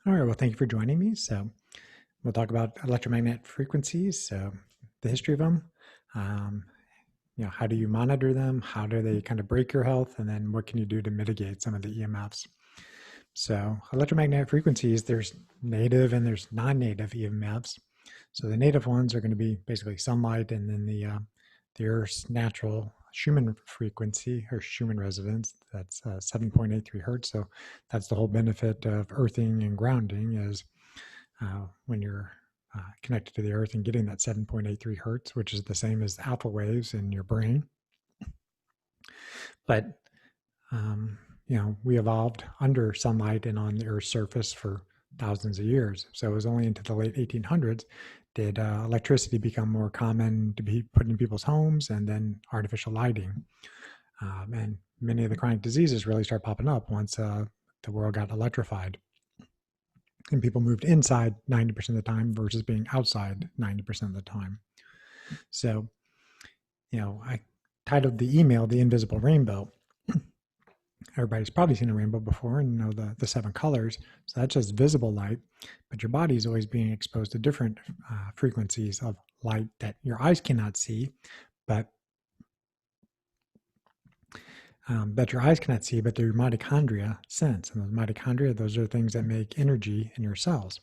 All right, well, thank you for joining me. So, we'll talk about electromagnetic frequencies, so the history of them, um, how do you monitor them? How do they kind of break your health? And then what can you do to mitigate some of the EMFs? So, electromagnetic frequencies, there's native and there's non-native EMFs. So, the native ones are going to be basically sunlight, and then the Earth's natural Schumann frequency or Schumann resonance. That's 7.83 hertz. So, that's the whole benefit of earthing and grounding is when you're connected to the Earth and getting that 7.83 hertz, which is the same as alpha waves in your brain. But we evolved under sunlight and on the Earth's surface for thousands of years. So it was only into the late 1800s did electricity become more common to be put in people's homes, and then artificial lighting. And many of the chronic diseases really start popping up once the world got electrified. And people moved inside 90% of the time versus being outside 90% of the time. So, I titled the email The Invisible Rainbow. Everybody's probably seen a rainbow before and know the seven colors. So that's just visible light, but your body is always being exposed to different frequencies of light that your eyes cannot see, but that your eyes cannot see, but your mitochondria sense. And those mitochondria, those are things that make energy in your cells.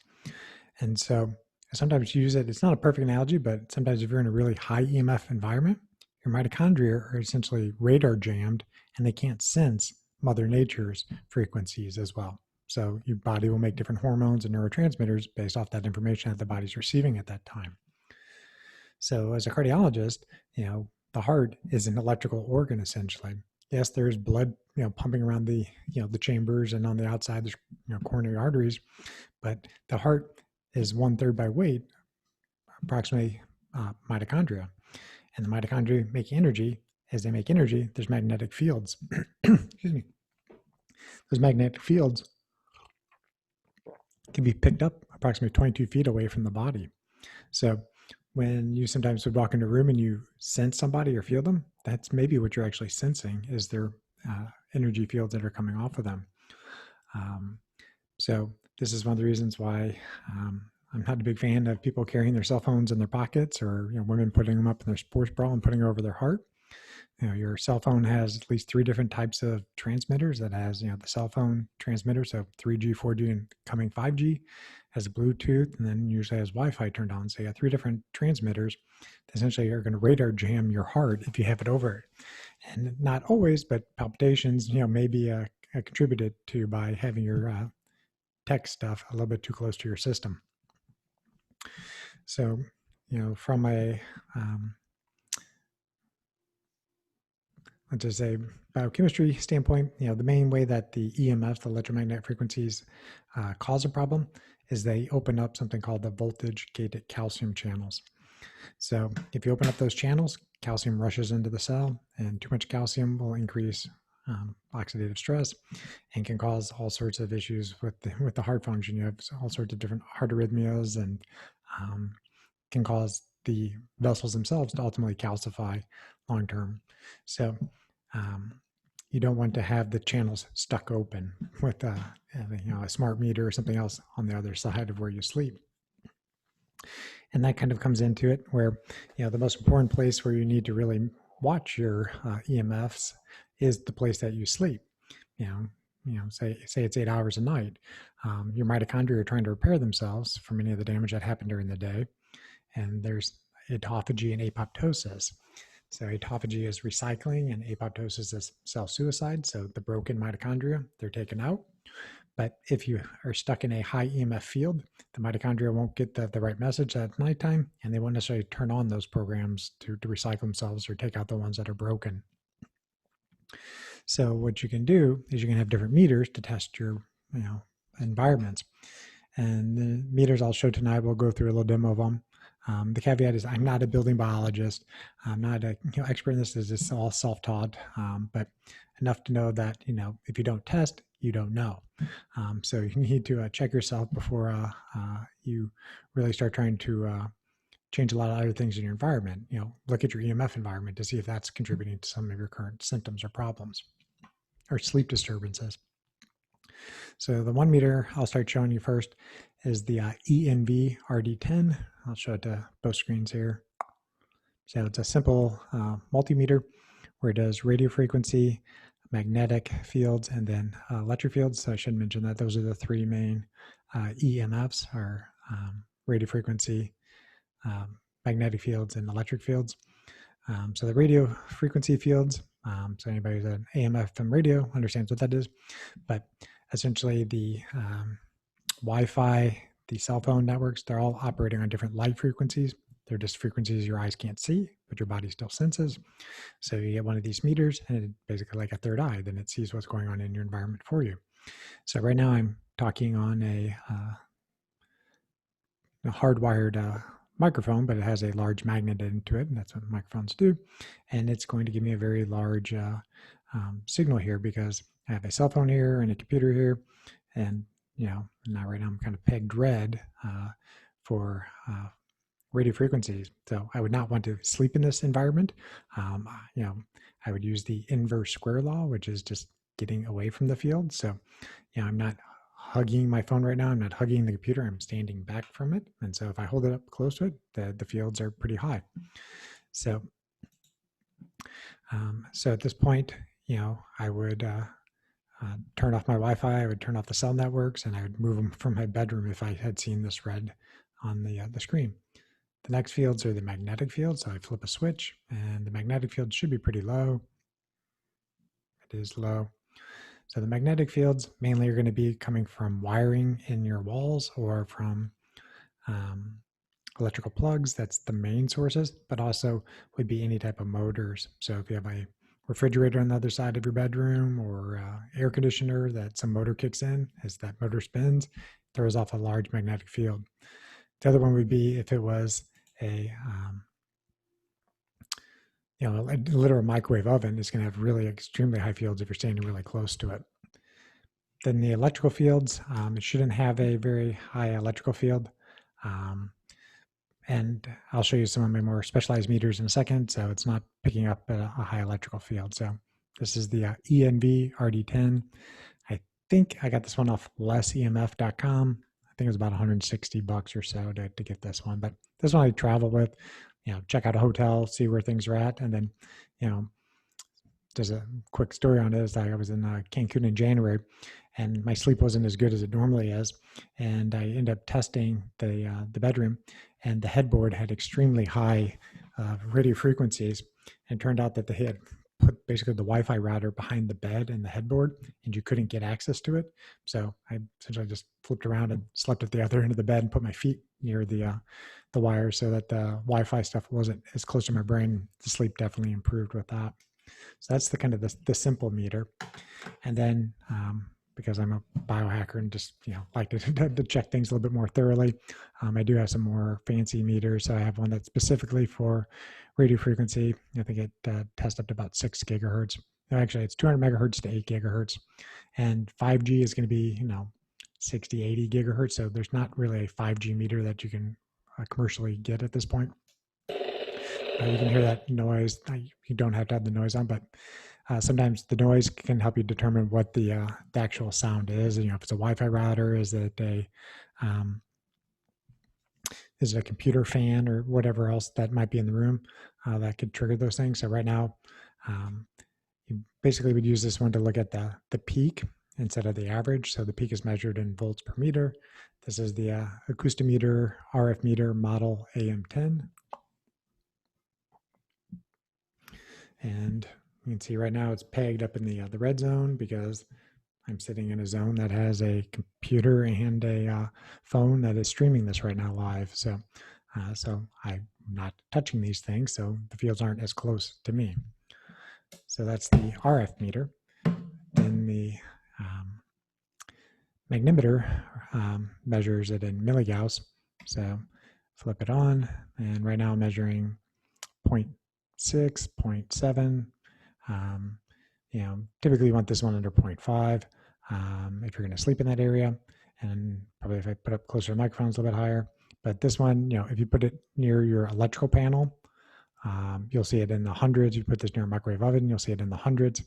And so I sometimes use it, it's not a perfect analogy, but sometimes if you're in a really high EMF environment, your mitochondria are essentially radar jammed and they can't sense Mother Nature's frequencies as well. So your body will make different hormones and neurotransmitters based off that information that the body's receiving at that time. So as a cardiologist, the heart is an electrical organ essentially. Yes, there's blood, pumping around the chambers, and on the outside there's coronary arteries, but the heart is 1/3 by weight, approximately mitochondria, and the mitochondria make energy. As they make energy, there's magnetic fields. Excuse me. Those magnetic fields can be picked up approximately 22 feet away from the body. So when you sometimes would walk into a room and you sense somebody or feel them, that's maybe what you're actually sensing is their energy fields that are coming off of them. So this is one of the reasons why I'm not a big fan of people carrying their cell phones in their pockets, or women putting them up in their sports bra and putting it over their heart. Your cell phone has at least 3 different types of transmitters. That has, the cell phone transmitter, so 3G, 4G, and coming 5G, has Bluetooth, and then usually has Wi-Fi turned on. So you got 3 different transmitters that essentially are going to radar jam your heart if you have it over it. And not always, but palpitations, may be contributed to by having your tech stuff a little bit too close to your system. So, from a let's just say biochemistry standpoint, the main way that the EMF, the electromagnetic frequencies, cause a problem is they open up something called the voltage-gated calcium channels. So if you open up those channels, calcium rushes into the cell, and too much calcium will increase oxidative stress and can cause all sorts of issues with the heart function. You have all sorts of different heart arrhythmias, and can cause the vessels themselves to ultimately calcify long term. So you don't want to have the channels stuck open with a smart meter or something else on the other side of where you sleep. And that kind of comes into it where, the most important place where you need to really watch your EMFs is the place that you sleep. Say it's 8 hours a night. Your mitochondria are trying to repair themselves from any of the damage that happened during the day. And there's autophagy and apoptosis. So autophagy is recycling, and apoptosis is cell suicide. So the broken mitochondria, they're taken out. But if you are stuck in a high EMF field, the mitochondria won't get the right message at nighttime, and they won't necessarily turn on those programs to recycle themselves or take out the ones that are broken. So what you can do is you can have different meters to test your environments. And the meters I'll show tonight, we'll go through a little demo of them. The caveat is I'm not a building biologist. I'm not a expert in this. This is all self-taught, but enough to know that if you don't test, you don't know. So you need to check yourself before you really start trying to change a lot of other things in your environment. Look at your EMF environment to see if that's contributing to some of your current symptoms or problems or sleep disturbances. So the 1 meter I'll start showing you first is the ENV RD10. I'll show it to both screens here. So it's a simple multimeter where it does radio frequency, magnetic fields, and then electric fields. So I should mention that those are the three main EMFs, are radio frequency, magnetic fields, and electric fields. So the radio frequency fields, so anybody who's an AM FM radio understands what that is, but essentially the Wi-Fi, the cell phone networks, they're all operating on different light frequencies. They're just frequencies your eyes can't see, but your body still senses. So you get one of these meters, and it's basically like a third eye. Then it sees what's going on in your environment for you. So right now I'm talking on a hardwired microphone, but it has a large magnet into it, and that's what microphones do. And it's going to give me a very large signal here because I have a cell phone here and a computer here, and now right now I'm kind of pegged red for radio frequencies. So I would not want to sleep in this environment. I would use the inverse square law, which is just getting away from the field. So, I'm not hugging my phone right now. I'm not hugging the computer. I'm standing back from it. And so if I hold it up close to it, the fields are pretty high. So, at this point, I would turn off my Wi-Fi. I would turn off the cell networks, and I would move them from my bedroom if I had seen this red on the screen. The next fields are the magnetic fields. So I flip a switch, and the magnetic field should be pretty low. It is low. So the magnetic fields mainly are going to be coming from wiring in your walls or from electrical plugs. That's the main sources, but also would be any type of motors. So if you have a refrigerator on the other side of your bedroom or air conditioner that some motor kicks in, as that motor spins, throws off a large magnetic field. The other one would be if it was a literal microwave oven is going to have really extremely high fields if you're standing really close to it. Then the electrical fields, it shouldn't have a very high electrical field. And I'll show you some of my more specialized meters in a second. So it's not picking up a high electrical field. So this is the ENV RD10. I think I got this one off lessemf.com. I think it was about $160 or so to get this one, but this one I travel with, check out a hotel, see where things are at. And then, there's a quick story on it is I was in Cancun in January, and my sleep wasn't as good as it normally is. And I ended up testing the bedroom, and the headboard had extremely high radio frequencies, and turned out that they had put basically the Wi-Fi router behind the bed and the headboard, and you couldn't get access to it. So I essentially just flipped around and slept at the other end of the bed and put my feet near the wire so that the Wi-Fi stuff wasn't as close to my brain. The sleep definitely improved with that. So that's the kind of the simple meter. And then because I'm a biohacker and just like to check things a little bit more thoroughly, I do have some more fancy meters. So I have one that's specifically for radio frequency. I think it tests up to about 6 gigahertz. Actually, it's 200 megahertz to 8 gigahertz. And 5G is going to be 60, 80 gigahertz. So there's not really a 5G meter that you can commercially get at this point. You can hear that noise. You don't have to have the noise on, but sometimes the noise can help you determine what the actual sound is. If it's a Wi-Fi router, is it a computer fan or whatever else that might be in the room that could trigger those things. So right now, you basically would use this one to look at the peak instead of the average. So the peak is measured in volts per meter. This is the Acoustimeter RF meter model AM10. And you can see right now it's pegged up in the red zone because I'm sitting in a zone that has a computer and a phone that is streaming this right now live. So I'm not touching these things, so the fields aren't as close to me. So that's the RF meter. Then the magnimeter measures it in milligauss. So flip it on, and right now I'm measuring 0.6, 0.7. Typically you want this one under 0.5 if you're going to sleep in that area, and probably if I put up closer to the microphone, it's a little bit higher. But this one, if you put it near your electrical panel, you'll see it in the hundreds. You put this near a microwave oven, you'll see it in the hundreds.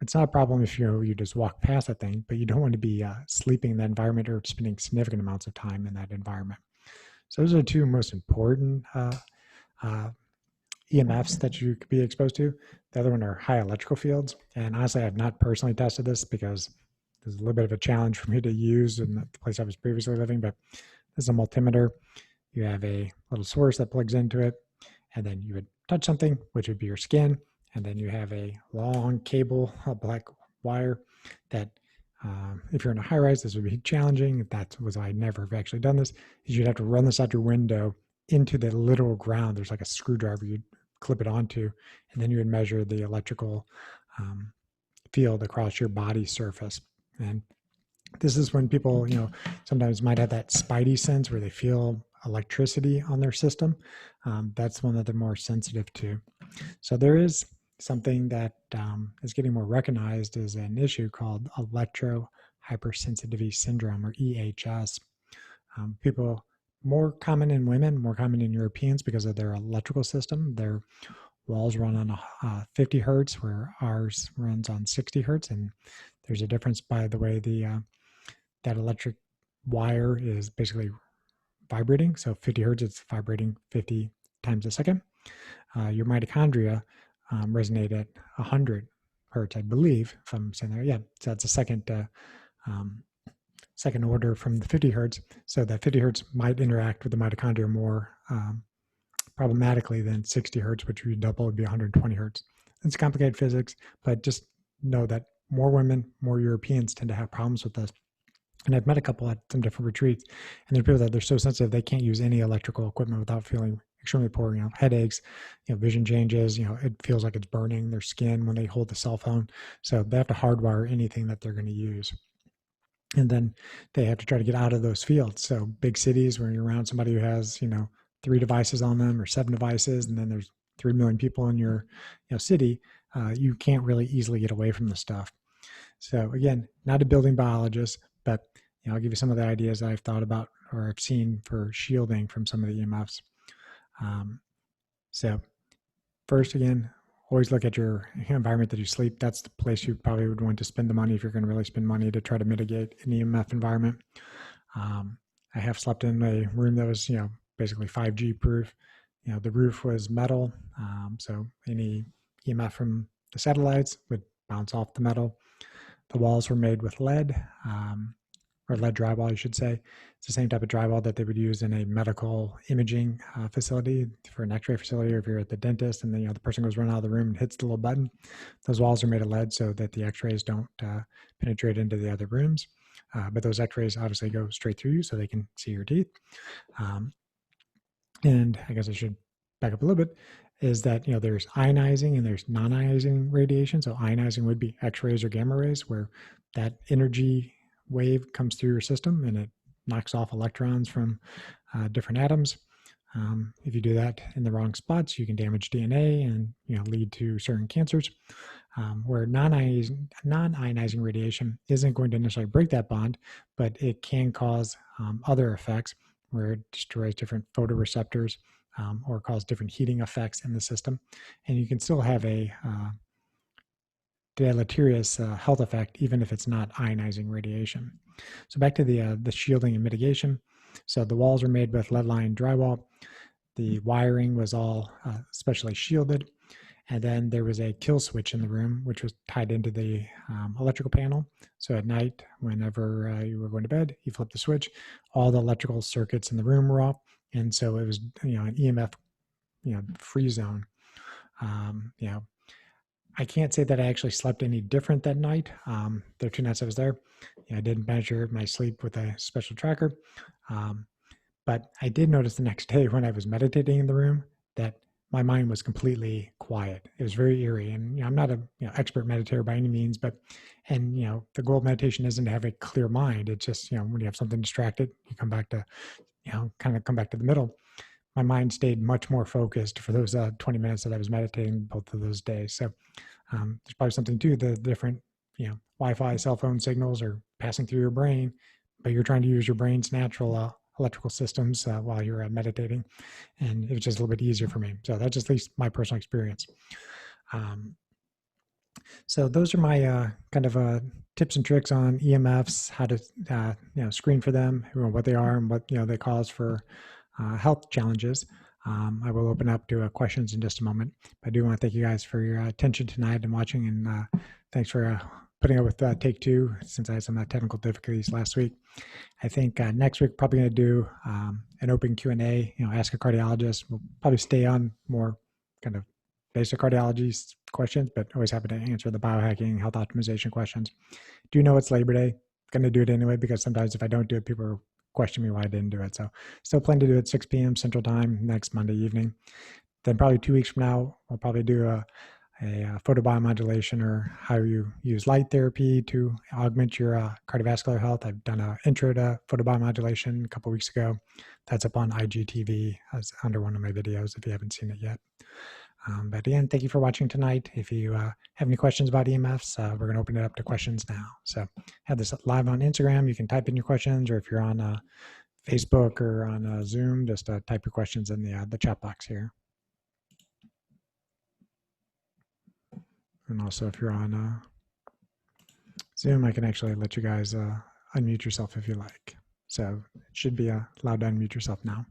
It's not a problem if you just walk past that thing, but you don't want to be sleeping in that environment or spending significant amounts of time in that environment. So those are the two most important uh, EMFs that you could be exposed to. The other one are high electrical fields. And honestly, I've not personally tested this because there's a little bit of a challenge for me to use in the place I was previously living, but this is a multimeter. You have a little source that plugs into it, and then you would touch something, which would be your skin, and then you have a long cable, a black wire that if you're in a high rise, this would be challenging. That was I never have actually done this. Is you'd have to run this out your window into the literal ground. There's like a screwdriver you'd clip it onto, and then you would measure the electrical field across your body surface. And this is when people, sometimes might have that spidey sense where they feel electricity on their system. That's one that they're more sensitive to. So there is something that is getting more recognized as an issue called electro hypersensitivity syndrome, or EHS. People, more common in women, more common in Europeans because of their electrical system. Their walls run on 50 hertz, where ours runs on 60 hertz. And there's a difference by the way that electric wire is basically vibrating. So 50 hertz, it's vibrating 50 times a second. Your mitochondria resonate at 100 hertz, I believe, if I'm saying that. Yeah, so that's a second order from the 50 hertz. So that 50 hertz might interact with the mitochondria more problematically than 60 hertz, which would double, would be 120 hertz. It's complicated physics, but just know that more women, more Europeans tend to have problems with this. And I've met a couple at some different retreats, and there are people that they're so sensitive they can't use any electrical equipment without feeling extremely poor, headaches, vision changes, it feels like it's burning their skin when they hold the cell phone. So they have to hardwire anything that they're going to use. And then they have to try to get out of those fields. So big cities where you're around somebody who has, 3 devices on them or 7 devices, and then there's 3 million people in your city, you can't really easily get away from the stuff. So again, not a building biologist, but I'll give you some of the ideas that I've thought about or I've seen for shielding from some of the EMFs. So first, again, always look at your environment that you sleep. That's the place you probably would want to spend the money if you're going to really spend money to try to mitigate an EMF environment. I have slept in a room that was, basically 5G proof. The roof was metal, so any EMF from the satellites would bounce off the metal. The walls were made with lead, or lead drywall, I should say. It's the same type of drywall that they would use in a medical imaging facility, for an x-ray facility, or if you're at the dentist and then the person goes running out of the room and hits the little button. Those walls are made of lead so that the x-rays don't penetrate into the other rooms. But those x-rays obviously go straight through you so they can see your teeth. And I guess I should back up a little bit, is that, there's ionizing and there's non-ionizing radiation. So ionizing would be x-rays or gamma rays, where that energy wave comes through your system and it knocks off electrons from different atoms. If you do that in the wrong spots, you can damage DNA and lead to certain cancers. Where non-ionizing radiation isn't going to necessarily break that bond, but it can cause other effects where it destroys different photoreceptors or cause different heating effects in the system. And you can still have a deleterious health effect, even if it's not ionizing radiation. So back to the shielding and mitigation. So the walls were made with lead-lined drywall. The wiring was all specially shielded. And then there was a kill switch in the room, which was tied into the electrical panel. So at night, whenever you were going to bed, you flip the switch, all the electrical circuits in the room were off. And so it was, an EMF, free zone. I can't say that I actually slept any different that night. The 2 nights I was there, I didn't measure my sleep with a special tracker. But I did notice the next day when I was meditating in the room that my mind was completely quiet. It was very eerie. And I'm not a expert meditator by any means, but the goal of meditation isn't to have a clear mind. It's just, when you have something distracted, you come back to, kind of come back to the middle. My mind stayed much more focused for those 20 minutes that I was meditating both of those days. So there's probably something to the different, Wi-Fi, cell phone signals are passing through your brain, but you're trying to use your brain's natural electrical systems while you're meditating. And it was just a little bit easier for me. So that's just at least my personal experience. So those are my kind of tips and tricks on EMFs, how to screen for them, what they are, and what they cause for health challenges. I will open up to questions in just a moment. But I do want to thank you guys for your attention tonight and watching, and thanks for putting up with take two since I had some technical difficulties last week. I think next week probably going to do an open Q&A. Ask a cardiologist. We'll probably stay on more kind of basic cardiology questions, but always happy to answer the biohacking, health optimization questions. Do you know it's Labor Day? Going to do it anyway because sometimes if I don't do it, people question me why I didn't do it. So still plan to do it 6 p.m. Central Time next Monday evening. Then probably 2 weeks from now, we'll probably do a photobiomodulation, or how you use light therapy to augment your cardiovascular health. I've done an intro to photobiomodulation a couple weeks ago. That's up on IGTV as under one of my videos if you haven't seen it yet. But again, thank you for watching tonight. If you have any questions about EMFs, we're going to open it up to questions now. So have this live on Instagram. You can type in your questions, or if you're on Facebook or on Zoom, just type your questions in the chat box here. And also, if you're on Zoom, I can actually let you guys unmute yourself if you like. So it should be allowed to unmute yourself now.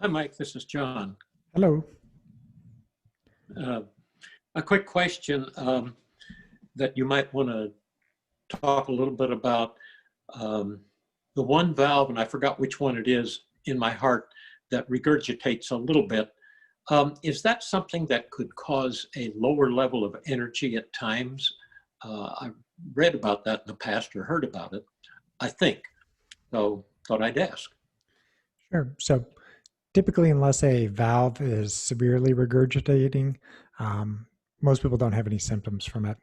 Hi, Mike. This is John. Hello. A quick question that you might want to talk a little bit about. The one valve, and I forgot which one it is in my heart, that regurgitates a little bit. Is that something that could cause a lower level of energy at times? I've read about that in the past or heard about it, I think. So thought I'd ask. Sure. So typically, unless a valve is severely regurgitating, most people don't have any symptoms from it.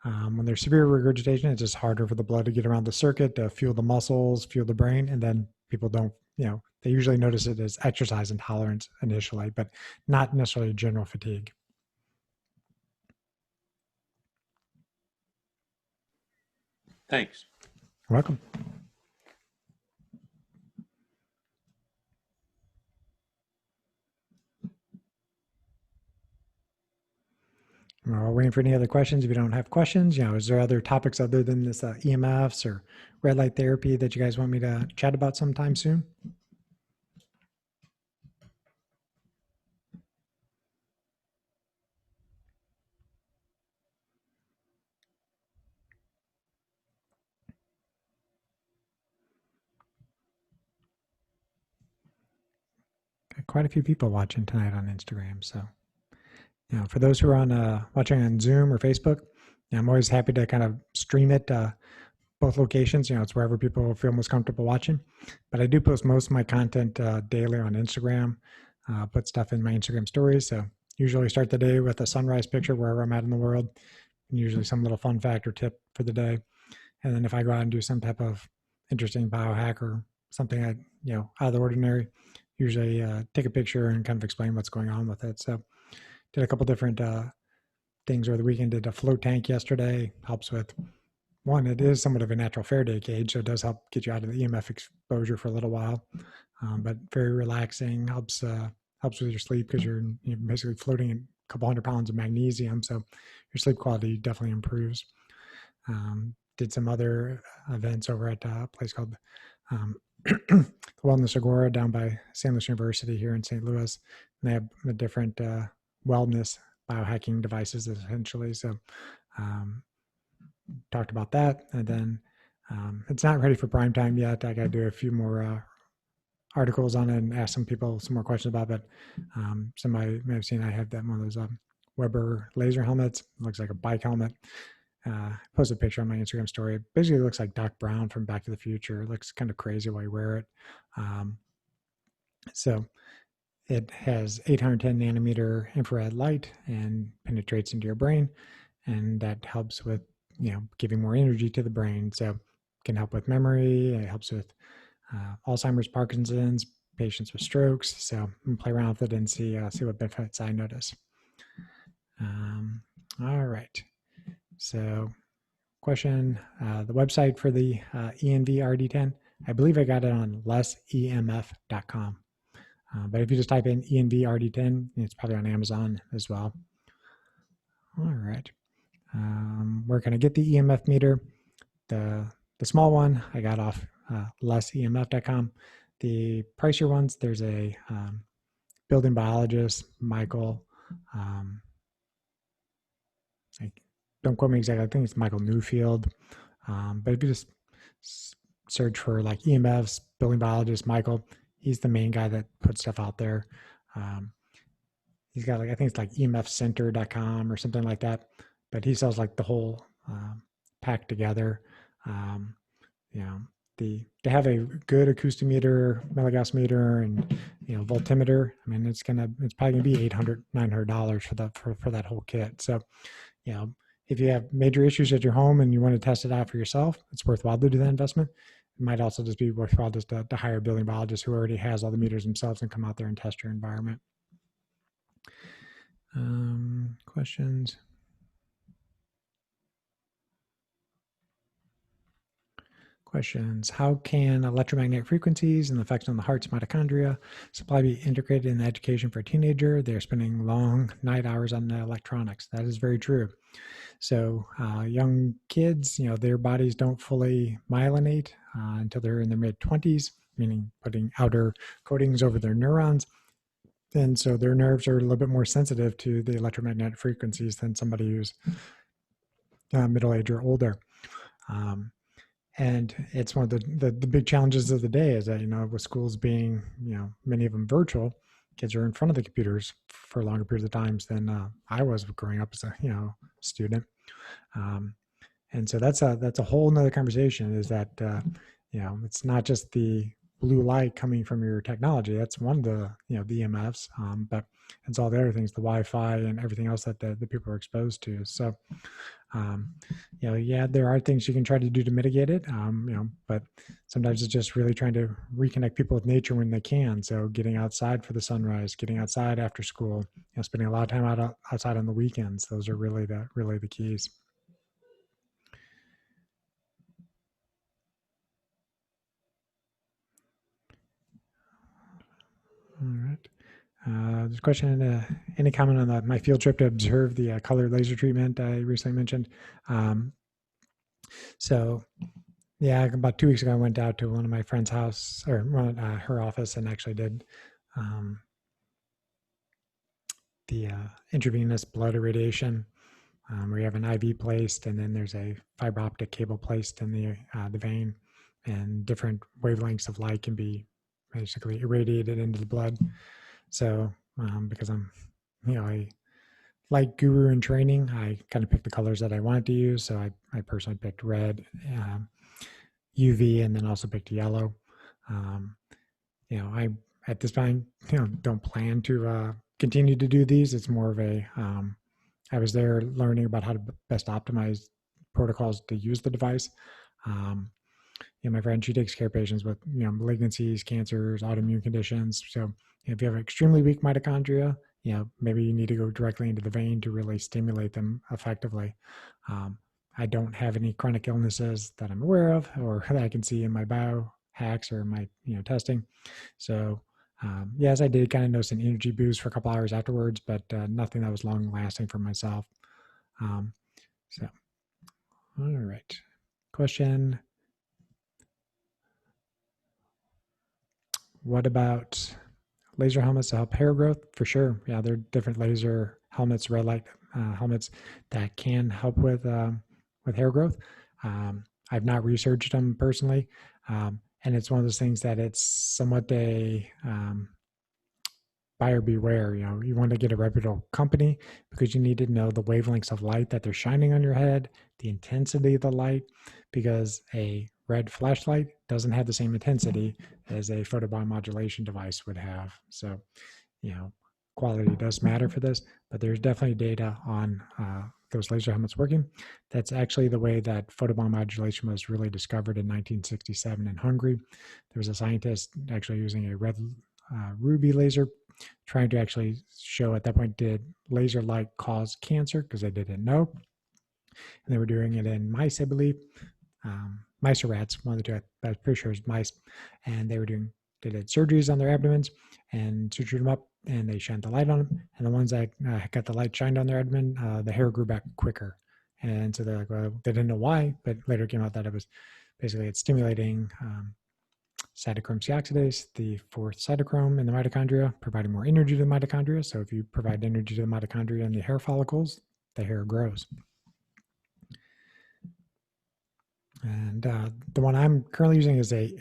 When there's severe regurgitation, it's just harder for the blood to get around the circuit, to fuel the muscles, fuel the brain, and then people don't, they usually notice it as exercise intolerance initially, but not necessarily general fatigue. Thanks. You're welcome. We're waiting for any other questions. If you don't have questions, is there other topics other than this EMFs or red light therapy that you guys want me to chat about sometime soon? Got quite a few people watching tonight on Instagram, so. For those who are on watching on Zoom or Facebook, I'm always happy to kind of stream it both locations. It's wherever people feel most comfortable watching. But I do post most of my content daily on Instagram. Put stuff in my Instagram stories. So usually start the day with a sunrise picture wherever I'm at in the world, and usually some little fun fact or tip for the day. And then if I go out and do some type of interesting biohack or something out of the ordinary, usually take a picture and kind of explain what's going on with it. So did a couple different things over the weekend. Did a float tank yesterday. Helps with, one, it is somewhat of a natural Faraday cage, so it does help get you out of the EMF exposure for a little while. But very relaxing. Helps with your sleep because you're basically floating in a couple 100 pounds of magnesium, so your sleep quality definitely improves. Did some other events over at a place called the Wellness Agora down by San Luis University here in St. Louis. And they have a different wellness biohacking devices essentially. So talked about that. And then it's not ready for prime time yet. I got to do a few more articles on it and ask some people some more questions about it. Somebody may have seen I have that one of those Weber laser helmets. It looks like a bike helmet. Posted a picture on my Instagram story. It basically looks like Doc Brown from Back to the Future. It looks kind of crazy while you wear it. So it has 810 nanometer infrared light and penetrates into your brain, and that helps with giving more energy to the brain. So it can help with memory. It helps with Alzheimer's, Parkinson's, patients with strokes. So I'm gonna play around with it and see what benefits I notice. All right. So question, the website for the ENV RD10, I believe I got it on lessemf.com. But if you just type in ENV RD10, it's probably on Amazon as well. All right. Where can I get the EMF meter? The small one I got off lessemf.com. The pricier ones, there's a building biologist, Michael. Don't quote me exactly. I think it's Michael Newfield. But if you just search for like EMFs, building biologist, Michael, he's the main guy that puts stuff out there. He's got like, I think it's like emfcenter.com or something like that. But he sells like the whole pack together. To have a good acoustimeter, milligauss meter, and voltimeter, I mean, it's probably gonna be $800, $900 for that whole kit. So, if you have major issues at your home and you want to test it out for yourself, it's worthwhile to do that investment. It might also just be worthwhile just to hire a building biologist who already has all the meters themselves and come out there and test your environment. Questions? Questions. How can electromagnetic frequencies and the effects on the heart's mitochondria supply be integrated in the education for a teenager? They're spending long night hours on the electronics. That is very true. So young kids, their bodies don't fully myelinate until they're in their mid-20s, meaning putting outer coatings over their neurons. And so their nerves are a little bit more sensitive to the electromagnetic frequencies than somebody who's middle-aged or older. And it's one of the big challenges of the day is that, with schools being, many of them virtual, kids are in front of the computers for longer periods of times than I was growing up as a, student. And so that's a whole nother conversation, is that, it's not just the blue light coming from your technology. That's one of the, the EMFs, but it's all the other things, the Wi-Fi and everything else that the people are exposed to. So, there are things you can try to do to mitigate it, but sometimes it's just really trying to reconnect people with nature when they can. So getting outside for the sunrise, getting outside after school, spending a lot of time outside on the weekends. Those are really the keys. All right. There's a question, any comment on my field trip to observe the color laser treatment I recently mentioned? So yeah, about 2 weeks ago, I went out to one of my friend's house, or her office, and actually did the intravenous blood irradiation, where you have an IV placed, and then there's a fiber optic cable placed in the vein, and different wavelengths of light can be basically irradiated into the blood. So because I'm, a light guru in training, I kind of picked the colors that I wanted to use. So I personally picked red, UV, and then also picked yellow. I at this time, don't plan to continue to do these. It's more of a, I was there learning about how to best optimize protocols to use the device. My friend, she takes care of patients with, malignancies, cancers, autoimmune conditions. So if you have extremely weak mitochondria, maybe you need to go directly into the vein to really stimulate them effectively. I don't have any chronic illnesses that I'm aware of or that I can see in my biohacks or my, testing. So yes, I did kind of notice an energy boost for a couple hours afterwards, but nothing that was long lasting for myself. So, all right. Question. What about laser helmets to help hair growth? For sure. Yeah, there are different laser helmets, red light helmets that can help with hair growth. I've not researched them personally. And it's one of those things that it's somewhat a buyer beware. You want to get a reputable company because you need to know the wavelengths of light that they're shining on your head, the intensity of the light, because a red flashlight doesn't have the same intensity as a photobiomodulation device would have. So, quality does matter for this, but there's definitely data on those laser helmets working. That's actually the way that photobiomodulation was really discovered in 1967 in Hungary. There was a scientist actually using a red ruby laser, trying to actually show at that point, did laser light cause cancer? Because they didn't know. And they were doing it in mice, I believe. Mice or rats, one of the two, I'm pretty sure it was mice. And they did surgeries on their abdomens and sutured them up, and they shined the light on them. And the ones that got the light shined on their abdomen, the hair grew back quicker. And so they're like, well, they didn't know why, but later came out that it was basically it's stimulating cytochrome C oxidase, the fourth cytochrome in the mitochondria, providing more energy to the mitochondria. So if you provide energy to the mitochondria and the hair follicles, the hair grows. And the one I'm currently using is a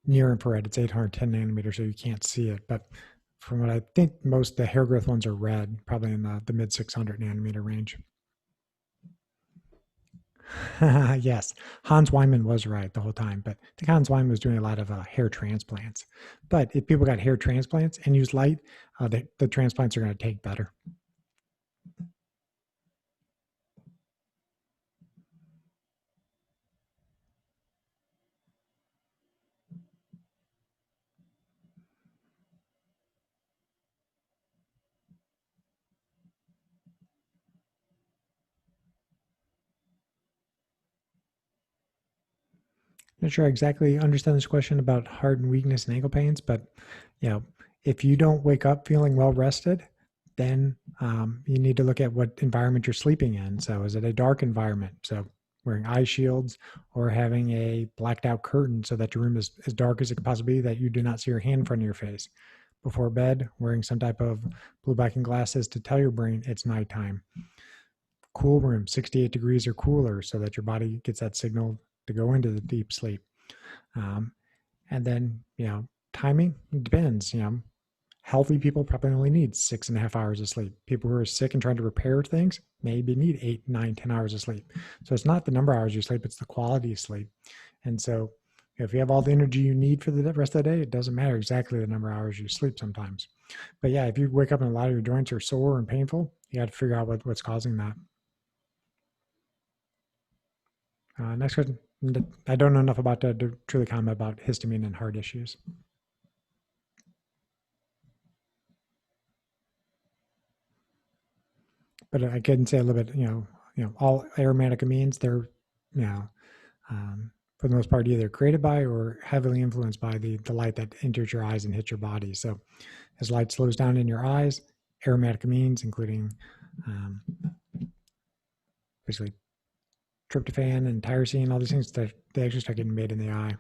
near infrared. It's 810 nanometers, so you can't see it. But from what I think, most the hair growth ones are red, probably in the mid 600 nanometer range. Yes, Hans Weinmann was right the whole time, but I think Hans Weinmann was doing a lot of hair transplants. But if people got hair transplants and use light, the transplants are going to take better. Not sure I exactly understand this question about heart and weakness and ankle pains, but if you don't wake up feeling well rested, then you need to look at what environment you're sleeping in. So is it a dark environment? So wearing eye shields or having a blacked out curtain so that your room is as dark as it could possibly be, that you do not see your hand in front of your face. Before bed, wearing some type of blue blackened glasses to tell your brain it's nighttime. Cool room, 68 degrees or cooler, so that your body gets that signal to go into the deep sleep. And then, timing depends. Healthy people probably only need 6.5 hours of sleep. People who are sick and trying to repair things maybe need 8, 9, 10 hours of sleep. So it's not the number of hours you sleep, it's the quality of sleep. And so if you have all the energy you need for the rest of the day, it doesn't matter exactly the number of hours you sleep sometimes. But yeah, if you wake up and a lot of your joints are sore and painful, you got to figure out what's causing that. Next question. I don't know enough about that to truly comment about histamine and heart issues. But I can say a little bit, all aromatic amines, they're, for the most part, either created by or heavily influenced by the light that enters your eyes and hits your body. So as light slows down in your eyes, aromatic amines, including basically tryptophan and tyrosine, all these things, they actually start getting made in the eye.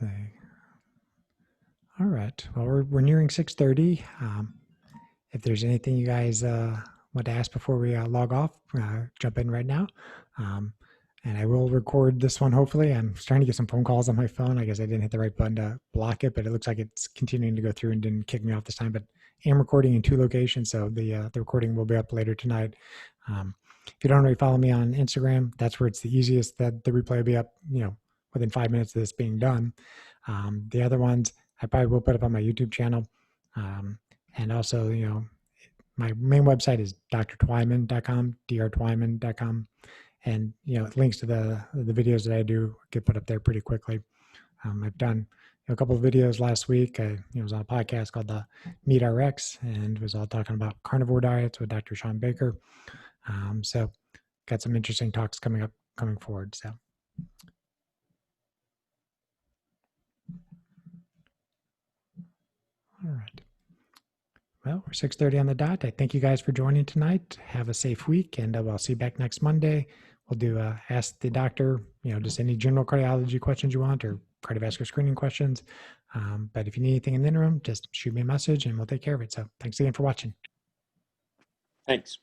So, all right. Well, we're nearing 6:30. If there's anything you guys want to ask before we log off, jump in right now. And I will record this one, hopefully. I'm starting to get some phone calls on my phone. I guess I didn't hit the right button to block it, but it looks like it's continuing to go through and didn't kick me off this time. But I am recording in 2 locations, so the recording will be up later tonight. If you don't already follow me on Instagram, that's where it's the easiest. That the replay will be up, within 5 minutes of this being done. The other ones I probably will put up on my YouTube channel. And also, my main website is drtwyman.com, drtwyman.com. And, links to the videos that I do get put up there pretty quickly. I've done a couple of videos last week. I was on a podcast called the Meat RX and was all talking about carnivore diets with Dr. Sean Baker. So got some interesting talks coming forward. So. All right. Well, we're 6:30 on the dot. I thank you guys for joining tonight. Have a safe week, and I'll see you back next Monday. We'll do Ask the Doctor, just any general cardiology questions you want or cardiovascular screening questions. But if you need anything in the interim, just shoot me a message and we'll take care of it. So thanks again for watching. Thanks.